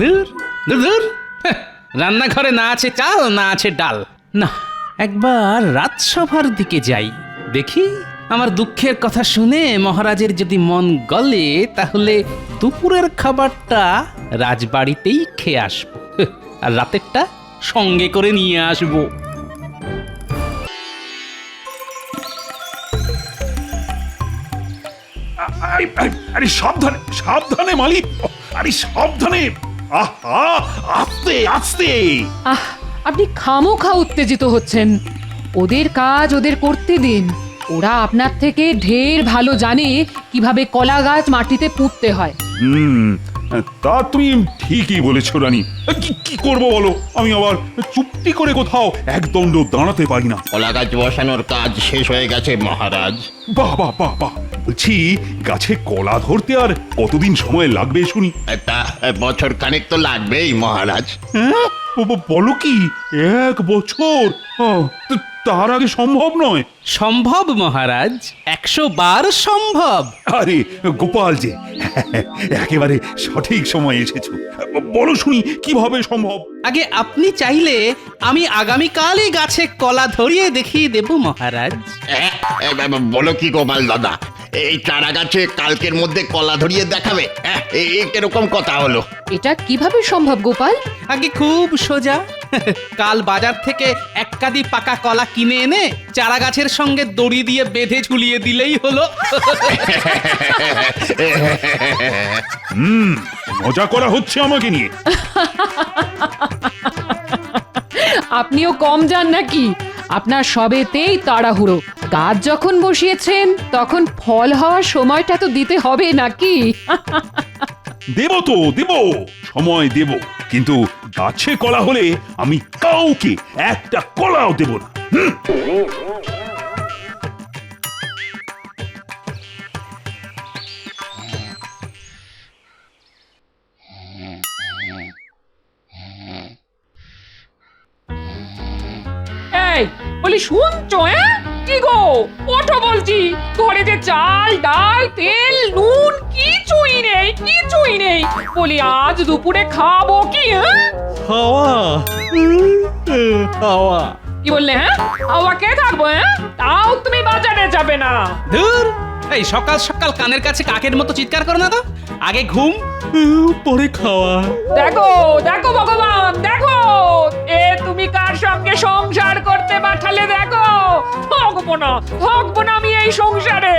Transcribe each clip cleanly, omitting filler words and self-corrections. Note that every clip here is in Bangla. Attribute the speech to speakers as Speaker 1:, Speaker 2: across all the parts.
Speaker 1: ধুর ধুর ধুর, হ্যাঁ, রান্নাঘরে না আছে চাল না আছে ডাল। না, একবার রাজসভার দিকে যাই, দেখি আমার দুঃখের কথা শুনে মহারাজের যদি মন গলে তাহলে দুপুরের খাবারটা রাজবাড়িতেই খেয়ে আসবো, আর রাতেরটা সঙ্গে করে নিয়ে আসবো।
Speaker 2: আরে সাবধানে সাবধানে মালিক, আরে সাবধানে। আহা, আস্তে আস্তে।
Speaker 3: আহ, আপনি খামোখা উত্তেজিত হচ্ছেন। ওদের কাজ ওদের করতে দিন। ওরা আপনার থেকে ঢের ভালো জানে কিভাবে কলা গাছ মাটিতে পুঁততে হয়।
Speaker 2: তা তুমি ঠিকই বলেছো রানী। কি করবো বলো, আমি আবার চুপটি করে কোথাও একদণ্ড দাঁড়াতে পারি না।
Speaker 4: কলা গাছ বসানোর কাজ শেষ হয়ে গেছে মহারাজ।
Speaker 2: বাহ বাহ বাহ বাহ, বলছি গাছে কলা ধরতে আর কতদিন সময় লাগবে শুনি?
Speaker 4: তা বছর খানেক তো লাগবেই মহারাজ।
Speaker 2: হ্যাঁ, বলো কি, 1 বছর? তার আগে সম্ভব নয়।
Speaker 1: সম্ভব মহারাজ, 100 বার সম্ভব।
Speaker 2: আরে গোপাল যে, একেবারে সঠিক সময় এসেছো। বলো শুনি কিভাবে সম্ভব?
Speaker 1: আগে আপনি চাইলে আমি আগামীকালই গাছে কলা ধরিয়ে দেখিয়ে দেব মহারাজ।
Speaker 4: বলো কি গোপাল দাদা, এই চারা গাছে কালকের মধ্যে কলা ধরিয়ে দেখাবে? এরকম কথা হলো?
Speaker 3: এটা কিভাবে সম্ভব গোপাল?
Speaker 1: আগে খুব সোজা, কাল বাজার থেকে 1 কাঁদি পাকা কলা কিনে এনে চারা গাছের সঙ্গে দড়ি দিয়ে বেঁধে ঝুলিয়ে দিলেই হলো।
Speaker 2: মজা করা হচ্ছে আমাকে নিয়ে।
Speaker 3: আপনিও কম যান নাকি? আপনার সবেতেই তাড়াহুড়ো। গাছ যখন বসিয়েছেন তখন ফল হওয়ার সময়টা তো দিতে হবে নাকি?
Speaker 2: দেব তো দেব, সময় দেব, কিন্তু গাছে কলা হলে আমি কাউকে একটা কলাও দেব না।
Speaker 5: এই বলি, শুনছো? কি গো, ওঠো বলছি। ঘরে যে চাল ডাল তেল নুন কিছুই নেই, কিছুই নেই। বলি আজ দুপুরে খাবো কি?
Speaker 1: হাওয়া হাওয়া।
Speaker 5: কি বললে? হাওয়া কে থাকবো? তাও তুমি বাজারে যাবে না?
Speaker 1: ধুর, এই সকাল সকাল কানের কাছে কাকের মতো চিৎকার করো না তো। আগে ঘুম, পরে খাওয়া।
Speaker 5: দেখো দেখো ভগবান, দেখো তুমি কার সঙ্গে সংসার করতে পাঠালে। দেখো, থাকবো না আমি এই সংসারে।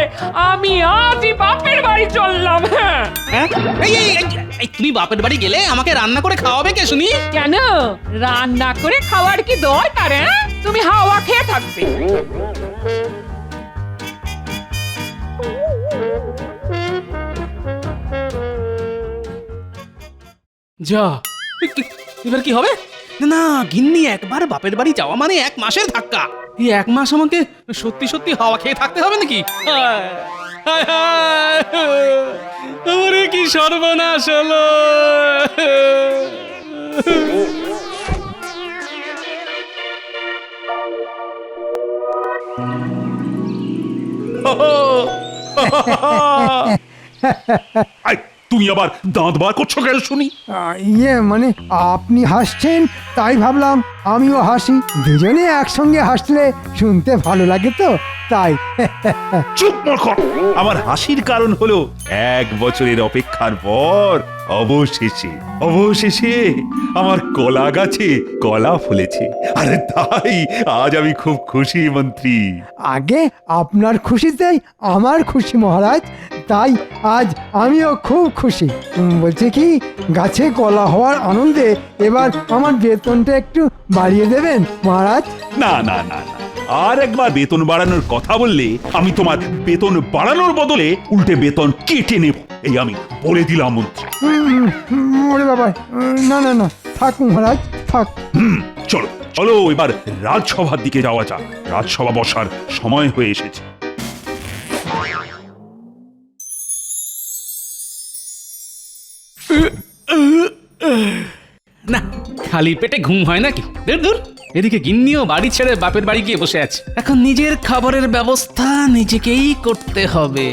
Speaker 5: আমি আজই বাপের বাড়ি চললাম। হ্যাঁ,
Speaker 1: এই তুমি বাপের বাড়ি গেলে আমাকে রান্না করে খাওয়াবে কে শুনি?
Speaker 5: কেন রান্না করে খাওয়ার কি দরকার? তুমি হাওয়া খেয়ে থাকবে।
Speaker 1: যা, এবার কি হবে? না, গিন্নি একবার বাপের বাড়ি যাওয়া মানে 1 মাসের ধাক্কা। এই 1 মাস আমাকে সত্যি সত্যি হাওয়া খেয়ে থাকতে হবে নাকি? আমারে কি সর্বনাশ হলো!
Speaker 2: তুমি আবার দাঁত বার করছো কেন শুনি?
Speaker 6: মানে আপনি হাসছেন তাই ভাবলাম আমিও হাসি। দুজনে একসঙ্গে হাসলে শুনতে ভালো লাগে তো, তাই।
Speaker 2: চুপ মূর্খ! আমার হাসির কারণ হলো 1 বছরের অপেক্ষার পর অবশেষে অবশেষে আমার কলা গাছে কলা ফলেছে, আর তাই আজ আমি খুব খুশি মন্ত্রী।
Speaker 6: আগে আপনার খুশিতেই আমার খুশি মহারাজ, তাই আজ আমিও খুব খুশি। বলছি কি, গাছে কলা হওয়ার আনন্দে এবার আমার বেতনটা একটু বাড়িয়ে দেবেন মহারাজ?
Speaker 2: না না না না, আর একবার বেতন বাড়ানোর কথা বললে আমি তোমার বেতন বাড়ানোর বদলে উল্টে বেতন কেটে নেব, এই আমি বলে দিলাম মন্ত্রী।
Speaker 6: ওরে বাবা, না না না, থাক মহারাজ থাক।
Speaker 2: চলো চলো, এবার রাজসভার দিকে যাওয়া যাক। রাজসভা বসার সময় হয়ে এসেছে।
Speaker 1: না, খালি পেটে ঘুম হয় নাকি? দূর দূর, এদিকে গিন্নিও বাড়ি ছেড়ে বাপের বাড়ি গিয়ে বসে আছে। এখন নিজের খাবারের ব্যবস্থা নিজেকেই করতে হবে।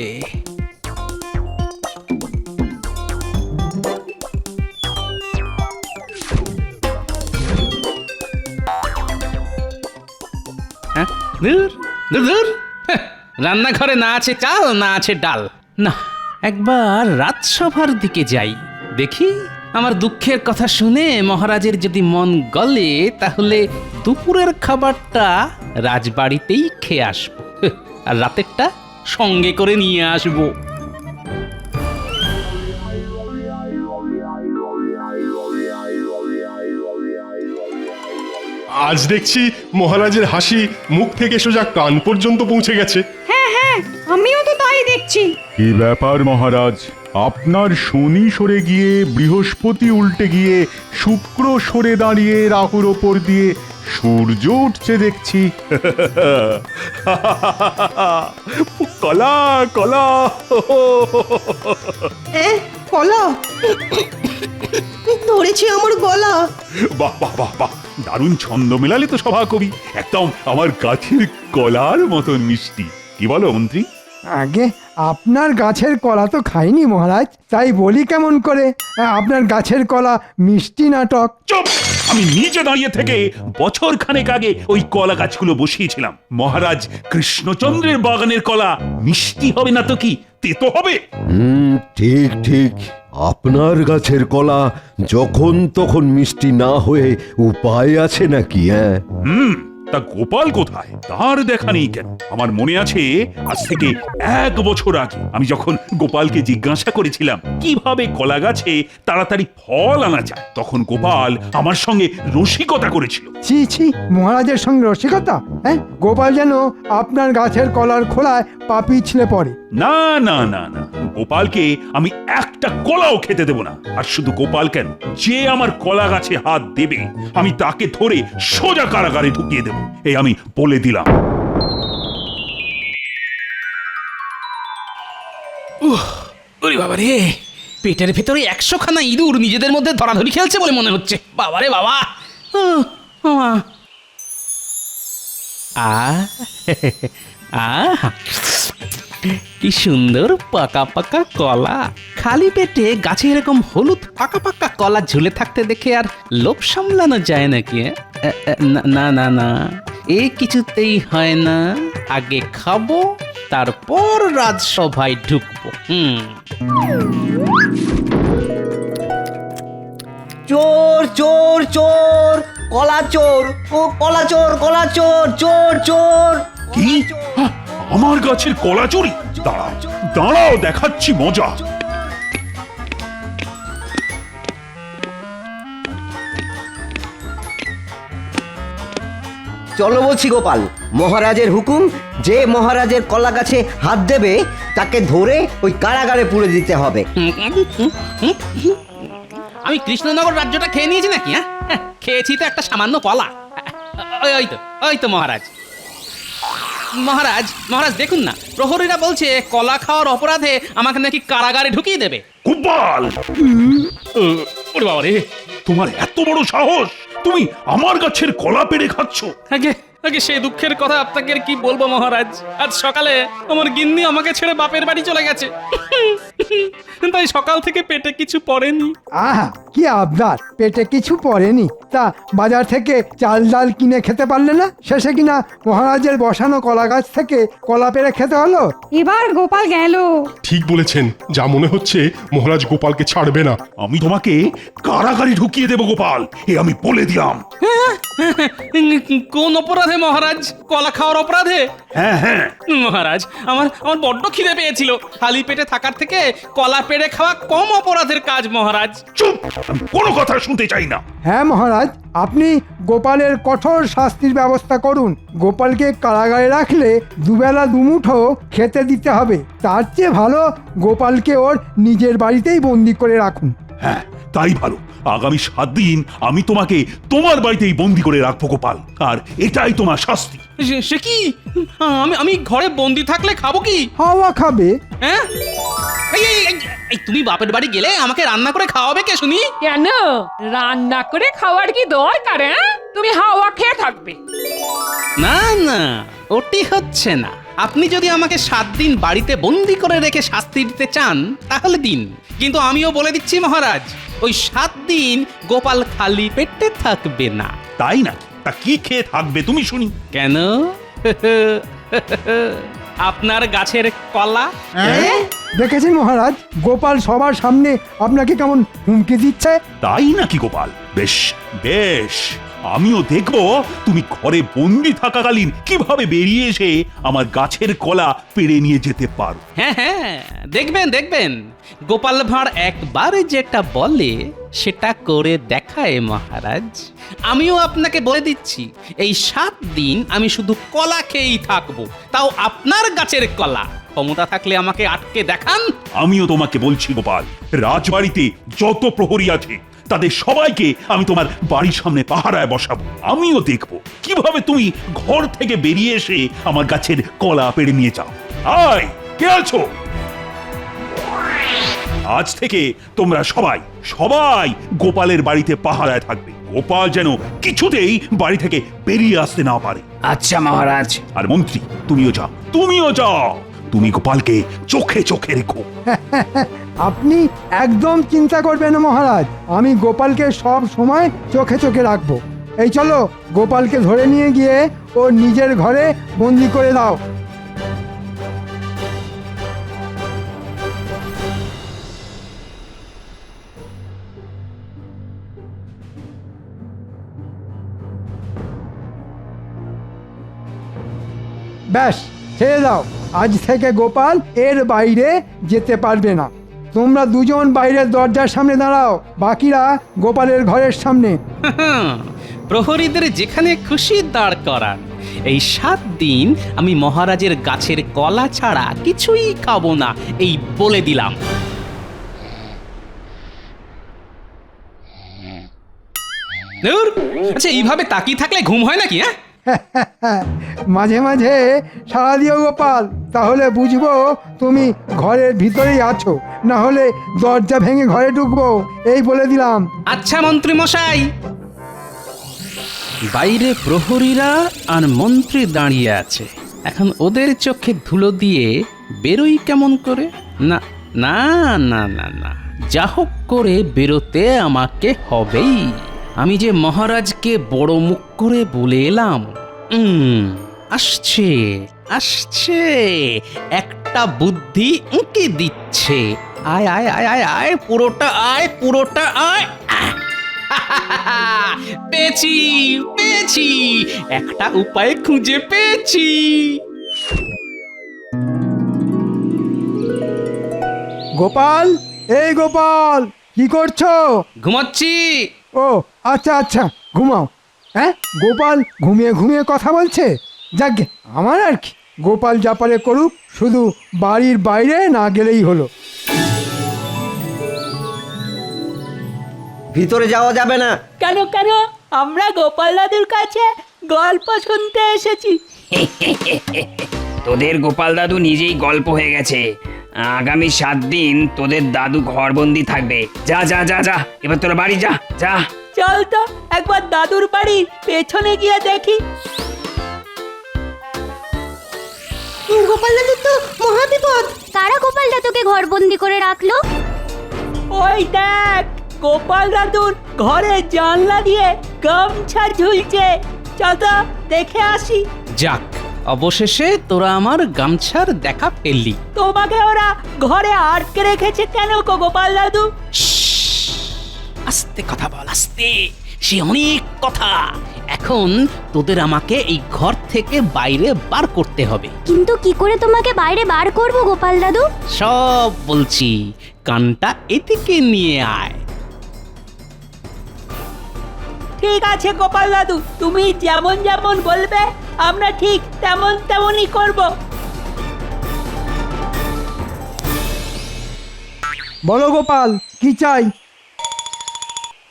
Speaker 1: ধুর, ধুর, ধুর। হ্যাঁ, রান্নাঘরে না আছে চাল না আছে ডাল। না, একবার রাজসভার দিকে যাই, দেখি আমার দুঃখের কথা শুনে মহারাজের যদি মন গলে তাহলে দুপুরের খাবারটা রাজবাড়িতেই খেয়ে আসবো, আর রাতেরটা সঙ্গে করে নিয়ে আসবো।
Speaker 7: আজ দেখছি মহারাজের হাসি মুখ থেকে সোজা কান পর্যন্ত পৌঁছে গেছে।
Speaker 8: হ্যাঁ আমিও তো তাই দেখছি।
Speaker 9: কি ব্যাপার মহারাজ, আপনার শনি সরে গিয়ে বৃহস্পতি উল্টে গিয়ে শুক্র সরে দাঁড়িয়ে রাহুর ওপর দিয়ে সূর্য উঠছে দেখছি।
Speaker 2: কলা কলা
Speaker 8: কলা ধরেছি আমার গলা।
Speaker 2: বাহ বাহ বাহ বাহ, দারুণ ছন্দ মেলালে তো সভা কবি, একদম আমার গাছের কলার মতন মিষ্টি। কি বলো মন্ত্রী?
Speaker 6: আগে আপনার গাছের কলা তো খাইনি মহারাজ, তাই বলি কেমন করে আপনার গাছের কলা মিষ্টি নাটক।
Speaker 2: চুপ! আমি নিজে দাঁড়িয়ে থেকে বছর খানেক আগে ওই কলা গাছগুলো বসিয়েছিলাম। মহারাজ কৃষ্ণচন্দ্রের বাগানের কলা মিষ্টি হবে না তো কি, তেতো হবে?
Speaker 10: ঠিক ঠিক, আপনার গাছের কলা যখন তখন মিষ্টি না হয়ে উপায় আছে নাকি? হ্যাঁ,
Speaker 2: তা গোপাল কোথায়? তার দেখা নেই কেন? আমার মনে আছে আজ থেকে 1 বছর আগে আমি যখন গোপালকে জিজ্ঞাসা করেছিলাম কিভাবে কলা গাছে তাড়াতাড়ি ফল আনা যায়, তখন গোপাল আমার সঙ্গে রসিকতা করেছিল।
Speaker 6: ছি ছি, মহারাজের সঙ্গে রসিকতা? হ্যাঁ, গোপাল যেন আপনার গাছের কলার খোলায় পা পিছলে পড়ে।
Speaker 2: না না না না, গোপালকে আমি একটা কলাও খেতে দেব না। আর শুধু গোপাল কেন, যে আমার কলা গাছে হাত দেবে আমি তাকে ধরে সোজা কারাগারে ঢুকিয়ে দেব, এই আমি বলে দিলাম।
Speaker 1: ওরে বাবা রে, পেটের ভেতরে 100 খানা ইঁদুর নিজেদের মধ্যে ধরাধরি খেলছে বলে মনে হচ্ছে। বাবা রে বাবা। কি সুন্দর পাকা পাকা কলা। খালি পেটে গাছে এরকম হলুদ পাকা পাকা কলা ঝুলে থাকতে দেখে আর লোভ সামলানো যায় নাকি? না না না, এ কিছুতেই হয় না। আগে খাবো, তারপর রাজসভায় ঢুকবো।
Speaker 11: চোর চোর চোর, কলা চোর, ও কলা চোর, কলা চোর, চোর চোর।
Speaker 2: কি? আমার গাছের কলা চুরি? দাঁড়াও দাঁড়াও, দেখাচ্ছি মজা।
Speaker 11: চলো বলছি গোপাল, মহারাজের হুকুম, যে মহারাজের কলা গাছে হাত দেবে তাকে ধরে ওই কারাগারে পুরে দিতে হবে।
Speaker 1: আমি কৃষ্ণনগর রাজ্যটা খেয়ে নিয়েছি নাকি? হ্যাঁ, খেয়েছি তো একটা সামান্য কলা। ওই তো মহারাজ। মহারাজ মহারাজ দেখুন না, প্রহরীরা বলছে কলা খাওয়ার অপরাধে আমাকে নাকি কারাগারে ঢুকিয়ে দেবে।
Speaker 2: গোপাল! ওরে বাবা রে, তোমার এত বড় সাহস! তুমি আমার গাছের কলা পেড়ে খাচ্ছ?
Speaker 1: আগে আগে সেই দুঃখের কথা আপনাকে আর কি বলবো মহারাজ। আজ সকালে আমার গিন্নি আমাকে ছেড়ে বাপের বাড়ি চলে গেছে, তাই সকাল থেকে পেটে কিছু পড়েনি।
Speaker 6: আহা, কি আবদার, পেটে কিছু পড়েনি? তা বাজার থেকে চাল ডাল কিনে খেতে পারলে না? শেষে কিনা মহারাজের বসানো কলা গাছ থেকে কলা পেড়ে খেতে হলো।
Speaker 8: এবার গোপাল গেল।
Speaker 7: ঠিক বলেছেন, যা মনে হচ্ছে মহারাজ গোপালকে ছাড়বে না।
Speaker 2: আমি তোমাকে কারাগারে ঢুকিয়ে দেব গোপাল, এ আমি বলে দিলাম।
Speaker 1: কোন অপরাধে মহারাজ? কলা খাওয়ার অপরাধে?
Speaker 2: হ্যাঁ হ্যাঁ।
Speaker 1: মহারাজ, আমার আমার বড্ড খিদে পেয়েছিল। খালি পেটে থাকার থেকে কলা পেড়ে খাওয়া কম অপরাধের কাজ মহারাজ।
Speaker 2: চুপ! আমি কোনো কথা শুনতে চাই না।
Speaker 6: হ্যাঁ মহারাজ, আপনি গোপালের কঠোর শাস্তির ব্যবস্থা করুন। গোপালকে কারাগারে রাখলে দুবেলা দুমুঠো খেতে দিতে হবে। তার চেয়ে ভালো গোপালকে ওর নিজের বাড়িতেই বন্দি করে রাখুন।
Speaker 2: হ্যাঁ, তাই ভালো। আগামী 7 দিন আমি তোমাকে তোমার বাড়িতেই বন্দি করে রাখবো গোপাল, আর এটাই তোমার শাস্তি।
Speaker 1: সে কি? আমি ঘরে বন্দি থাকলে খাবো কি?
Speaker 6: হাওয়া খাবে।
Speaker 1: হ্যাঁ, এই তুমি বাপের বাড়ি গেলে আমাকে রান্না করে খাওয়াবে কে শুনি?
Speaker 5: কেন রান্না করে খাওয়ার কি দরকার? তুমি হাওয়া খেয়ে থাকবে?
Speaker 1: না না, ওটি হচ্ছে না। আপনি যদি আমাকে 7 দিন বাড়িতে বন্দি করে রেখে শাস্তি দিতে চান তাহলে দিন, কিন্তু আমিও বলে দিচ্ছি মহারাজ, ওই 7 দিন গোপাল খালি পেটে থাকবে না।
Speaker 2: তাই না? তা কি খেয়ে থাকবে তুমি শুনি?
Speaker 1: কেন? আপনার গাছের কলা।
Speaker 6: দেখেছেন মহারাজ, গোপাল সবার সামনে আপনাকে কেমন হুমকি দিচ্ছে।
Speaker 2: তাই নাকি গোপাল? বেশ বেশ, আমিও দেখব তুমি ঘরে বন্দি থাকাকালীন কিভাবে বেরিয়ে এসে আমার গাছের কলা পেড়ে নিয়ে যেতে পারো।
Speaker 1: হ্যাঁ হ্যাঁ, দেখবেন দেখবেন, গোপাল ভাঁড় একবার যেটা বলে সেটা করে দেখায় মহারাজ। আমিও আপনাকে বলে দিচ্ছি, এই 7 দিন আমি শুধু কলা খেয়েই থাকবো, তাও আপনার গাছের কলা। ক্ষমতা থাকলে আমাকে আটকে দেখান।
Speaker 2: আমিও তোমাকে বলছি গোপাল, রাজবাড়িতে যত প্রহরী আছে তাদের সবাইকে আমি তোমার বাড়ির সামনে পাহারায় বসাবো। আমিও দেখব কিভাবে তুমি ঘর থেকে বেরিয়ে এসে আমার গাছের কলা পেড়ে নিয়ে যাও। আয়, কে আছো? আজ থেকে তোমরা সবাই সবাই গোপালের বাড়িতে পাহারায় থাকবে। গোপাল যেন কিছুতেই বাড়ি থেকে বেরিয়ে আসতে না পারে।
Speaker 1: আচ্ছা মহারাজ।
Speaker 2: আর মন্ত্রী, তুমিও যাও। তুমি গোপালকে চোখে চোখে রেখো।
Speaker 6: আপনি একদম চিন্তা করবেন না মহারাজ, আমি গোপালকে সব সময় চোখে চোখে রাখবো। এই চলো, গোপালকে ধরে নিয়ে গিয়ে ওর নিজের ঘরে বন্দি করে দাও। ব্যাস, ছেড়ে দাও। আজ থেকে গোপাল এর বাইরে যেতে পারবে না। তোমরা দুজন বাইরের দরজার সামনে দাঁড়াও, বাকিরা গোপালের ঘরের সামনে।
Speaker 1: প্রহরীদের যেখানে খুশি দাঁড় করান। এই 7 দিন আমি মহারাজের গাছের কলা ছাড়া কিছুই খাবো না, এই বলে দিলাম। ধুর, আচ্ছা এইভাবে তাকিয়ে থাকলে ঘুম হয় নাকি?
Speaker 6: মাঝে মাঝে সাড়া দিও গোপাল, তাহলে বুঝবো তুমি ঘরের ভিতরেই আছো, না হলে দরজা ভেঙে ঘরে ঢুকবো, এই বলে দিলাম।
Speaker 1: আচ্ছা মন্ত্রী মশাই। বাইরে প্রহরীরা আর মন্ত্রী দাঁড়িয়ে আছে, এখন ওদের চোখে ধুলো দিয়ে বেরোই কেমন করে? না না না না না, যা হোক করে বেরোতে আমাকে হবেই। আমি যে মহারাজকে বড় মুখ করে বলে এলাম। আসছে আসছে, একটা বুদ্ধি উঁকি দিচ্ছে। আয় আয় আয় আয় আয়, পুরোটা আয়, পুরোটা আয়। পেয়েছি পেয়েছি, একটা উপায় খুঁজে পেয়েছি।
Speaker 6: গোপাল, এই গোপাল, কি করছো?
Speaker 1: ঘুমাচ্ছি।
Speaker 6: ও আচ্ছা আচ্ছা, ঘুমাও। হ্যাঁ, গোপাল ঘুমিয়ে ঘুমিয়ে কথা বলছে। যাকে আমার আর কি, গোপাল যা পারে করুক, শুধু বাড়ির বাইরে না গেলেই হলো।
Speaker 11: ভিতরে যাওয়া যাবে না।
Speaker 8: কেন কেন? আমরা গোপাল দাদুর কাছে গল্প শুনতে এসেছি।
Speaker 12: তোদের গোপাল দাদু নিজেই গল্প হয়ে গেছে। আগামী 7 দিন তোদের দাদু ঘরবন্দি থাকবে। যা যা যা যা, এবার তোরা বাড়ি যা যা।
Speaker 8: চল তো একবার দাদুর বাড়ির পেছনে গিয়ে দেখি।
Speaker 13: গোপাল দাদু তো মহাবিপদ। কারা গোপাল দাদুকে ঘরবন্দি করে রাখলো?
Speaker 8: ওই দেখ, গোপাল দাদুর ঘরে জানলা দিয়ে গামছা ঝুলছে। চল তো দেখে আসি।
Speaker 1: যাক, অবশেষে তোরা আমার গামছার দেখা পেলি।
Speaker 8: তোমাকে ওরা ঘরে আটকে রেখেছে কেন গো গোপাল দাদু?
Speaker 1: আস্তে কথা বল, আস্তে। সে অনেক কথা। এখন তোদের আমাকে এই ঘর থেকে বাইরে বার করতে হবে।
Speaker 13: কিন্তু কি করে তোমাকে বাইরে বার করব গোপাল দাদু?
Speaker 1: সব বলছি, কানটা এদিকে নিয়ে আয়।
Speaker 8: ঠিক আছে গোপাল দাদু, তুমি যেমন যেমন বলবে আমরা ঠিক তেমন তেমনই করব।
Speaker 6: বলো গোপাল, কি চাই?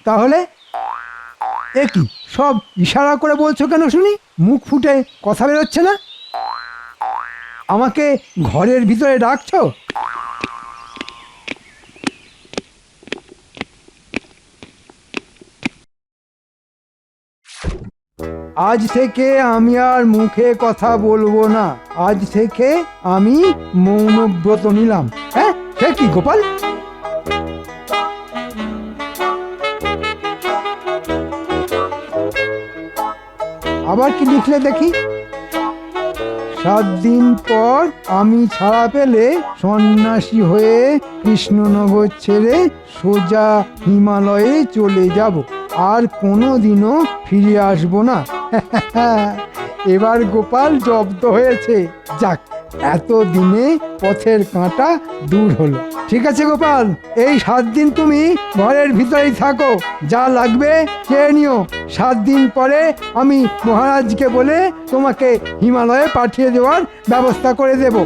Speaker 6: তাহলে এ কি সব ইশারা করে বলছো কেন শুনি? মুখ ফুটে কথা বেরোচ্ছে না? আমাকে ঘরের ভিতরে ডাকছো? আজ থেকে আমি আর মুখে কথা বলবো না। আজ থেকে আমি মৌনব্রত নিলাম। হ্যাঁ, সে কি গোপাল? আবার কি লিখলে দেখি? 7 দিন পর আমি ছাড়া পেলে সন্ন্যাসী হয়ে কৃষ্ণনগর ছেড়ে সোজা হিমালয়ে চলে যাব, আর কোনোদিনও ফিরে আসবো না। এবার গোপাল জব্দ হয়েছে। যাক, এতদিনে পথের কাঁটা দূর হলো। ঠিক আছে গোপাল, এই 7 দিন তুমি ঘরের ভিতরেই থাকো, যা লাগবে চেয়ে নিও। 7 দিন পরে আমি মহারাজকে বলে তোমাকে হিমালয়ে পাঠিয়ে দেওয়ার ব্যবস্থা করে দেব।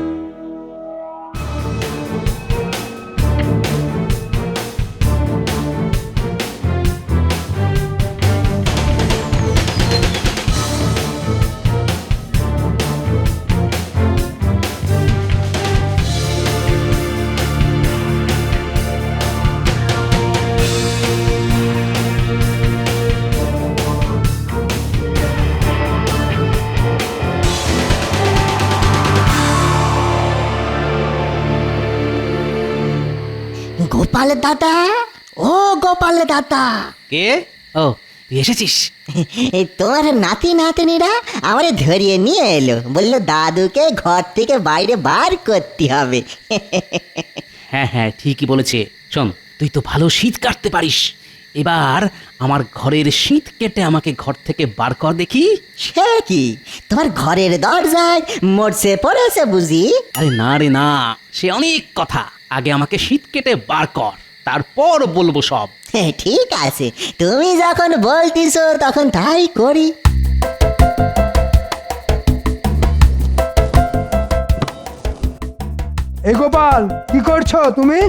Speaker 13: গোপাল দাদা, ও গোপাল দাদা,
Speaker 1: কে? ও, তুই এসেছিস?
Speaker 13: তোমার নাতি নাতনিরা আমারে ধরিয়ে নিয়ে এলো, বললো দাদুকে ঘর থেকে বাইরে বার করতে হবে।
Speaker 1: হ্যাঁ হ্যাঁ, ঠিকই বলেছে। শোন, তুই তো ভালো শীত কাটতে পারিস, এবার আমার ঘরের শীত কেটে আমাকে ঘর থেকে বার কর দেখি।
Speaker 13: সে কি, তোমার ঘরের দরজায় মরছে পড়েছে বুঝি?
Speaker 1: আরে না রে না, সে অনেক কথা। আগে আমাকে শীত কেটে বার কর, তারপর বলবো সব।
Speaker 13: ঠিক আছে, তুমি যখন বলতিছো তখন তাই করি।
Speaker 6: এ গোপাল, কি করছো তুমি?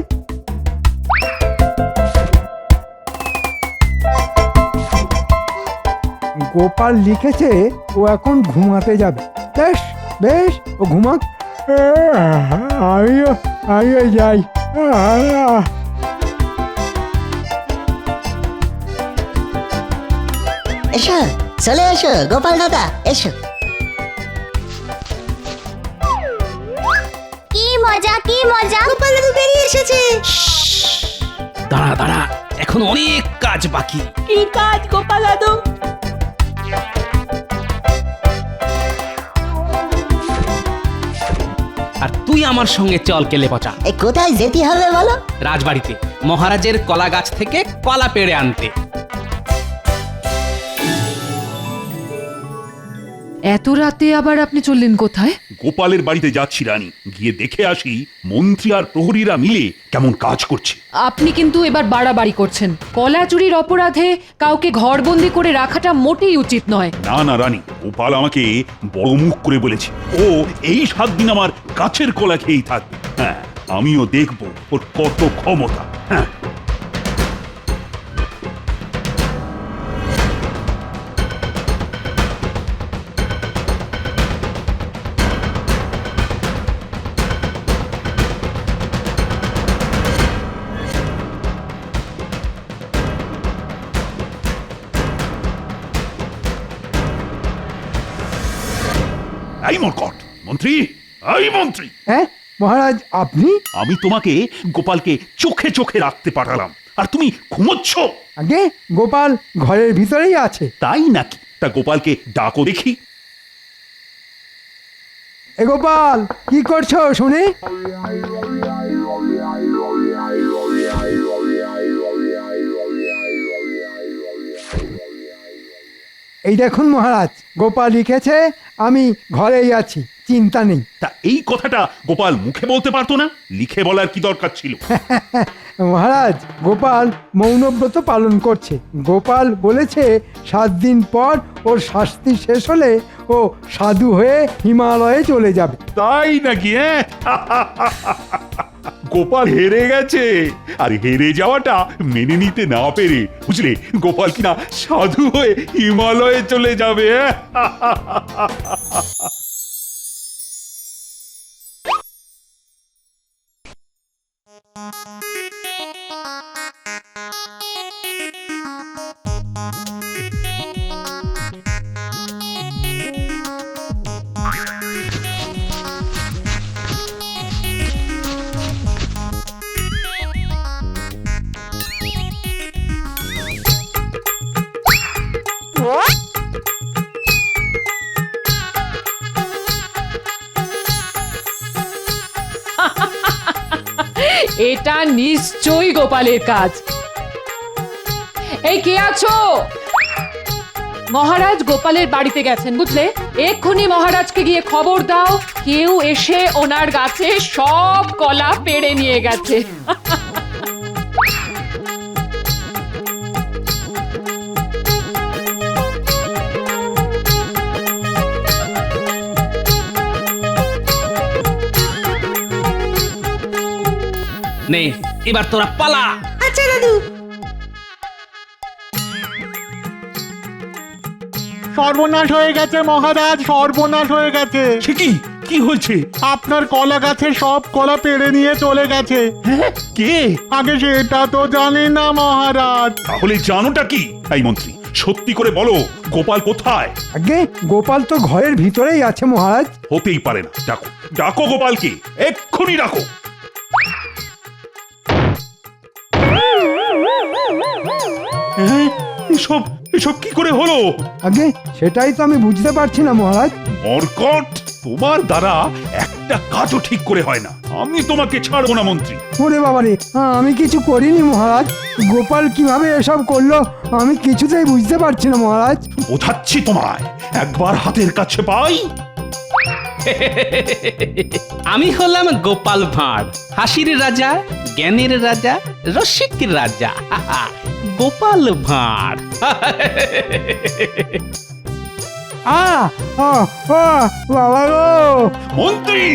Speaker 6: গোপাল লিখেছে ও এখন ঘুমাতে যাবে। বেশ বেশ, ও ঘুমাক। আমিও যাই।
Speaker 13: এসো, চলে এসো গোপাল দাদা, এসো।
Speaker 14: কি মজা, কি মজা!
Speaker 13: গোপাল দাদু বেরিয়ে এসেছে।
Speaker 1: দাঁড়া দাঁড়া, এখন অনেক কাজ বাকি।
Speaker 8: কি কাজ গোপাল দাদু?
Speaker 1: আর তুই আমার সঙ্গে চল কেলে পচা।
Speaker 13: কোথায় যেতে হবে বলো?
Speaker 1: রাজবাড়িতে মহারাজের কলা গাছ থেকে কলা পেড়ে আনতে।
Speaker 3: এত রাতে আবার আপনি চললেন কোথায়?
Speaker 2: গোপালের বাড়িতে যাচ্ছি রানী, গিয়ে দেখে আসি মন্ত্রী আর প্রহরীরা মিলে কেমন কাজ করছে।
Speaker 3: আপনি কিন্তু এবার বাড়াবাড়ি করছেন। কলা চুরির অপরাধে কাউকে ঘরবন্দি করে রাখাটা মোটেই উচিত নয়।
Speaker 2: না না রানী, গোপাল আমাকে বড় মুখ করে বলেছে ও এই 7 দিন আমার গাছের কলা খেয়েই থাকবে। হ্যাঁ, আমিও দেখব ওর কত ক্ষমতা। হ্যাঁ, এই মরকট মন্ত্রী, এই মন্ত্রী।
Speaker 6: হ্যাঁ মহারাজ, আপনি?
Speaker 2: আমি তোমাকে গোপালকে চোখে চোখে রাখতে পাঠালাম, আর তুমি ঘুমোচ্ছ।
Speaker 6: আগে গোপাল ঘরের ভিতরেই আছে।
Speaker 2: তাই নাকি? তা গোপালকে ডাকো দেখি।
Speaker 6: এ গোপাল, কি করছো শুনি? এই দেখুন মহারাজ, গোপাল লিখেছে আমি ঘরেই আছি, চিন্তা নেই।
Speaker 2: তা এই কথাটা গোপাল মুখে বলতে পারতো না? লিখে বলার কি দরকার ছিল?
Speaker 6: মহারাজ, গোপাল মৌনব্রত পালন করছে। গোপাল বলেছে 7 দিন পর ওর শাস্তি শেষ হলে ও সাধু হয়ে হিমালয়ে চলে যাবে।
Speaker 2: তাই নাকি? গোপাল হেরে গেছে, আর হেরে যাওয়াটা মেনে নিতে না পেরে, বুঝলে, গোপাল কিনা সাধু হয়ে হিমালয়ে চলে যাবে।
Speaker 3: এটা নিশ্চয়ই গোপালের কাজ। এই কে আছো? মহারাজ গোপালের বাড়িতে গেছেন বুঝলে, এক্ষুনি মহারাজকে গিয়ে খবর দাও কেউ এসে ওনার গাছে সব কলা পেড়ে নিয়ে গেছে।
Speaker 1: নে এবার তোরা পালা।
Speaker 8: আচ্ছা দাদু।
Speaker 9: সর্বনাশ হয়ে গেছে মহারাজ, সর্বনাশ হয়ে গেছে।
Speaker 2: সে কি হয়েছে?
Speaker 9: আপনার কলা গাছে সব কলা পেড়ে নিয়ে চলে গেছে।
Speaker 2: হ্যাঁ, কে?
Speaker 9: আগে সেটা তো জানি না মহারাজ।
Speaker 2: তাহলে জানোটা কি? এই মন্ত্রী, সত্যি করে বলো, গোপাল কোথায়?
Speaker 6: আগে গোপাল তো ঘরের ভিতরেই আছে মহারাজ।
Speaker 2: হতেই পারে না। ডাকো, ডাকো গোপালকে, এক্ষুনি ডাকো। হ্যাঁ, এসব এসব কি করে হলো?
Speaker 6: আগে সেটাই তো আমি বুঝতে পারছি না মহারাজ।
Speaker 2: মরকট, তোমার দ্বারা একটা কাজও ঠিক করে হয় না। আমি তোমাকে ছাড়বো না মন্ত্রী।
Speaker 6: ওরে বাবারে, আমি কিছু করিনি মহারাজ। গোপাল কিভাবে এসব করলো আমি কিছুতেই বুঝতে পারছি না মহারাজ।
Speaker 2: বোঝাচ্ছি তোমায়, একবার হাতের কাছে পাই।
Speaker 1: আমি হলাম গোপাল ভাঁড়, হাসির রাজা, জ্ঞানের রাজা, রসিক রাজা। গোপাল ভাঁড়।
Speaker 6: বাবা গো!
Speaker 2: মন্ত্রী,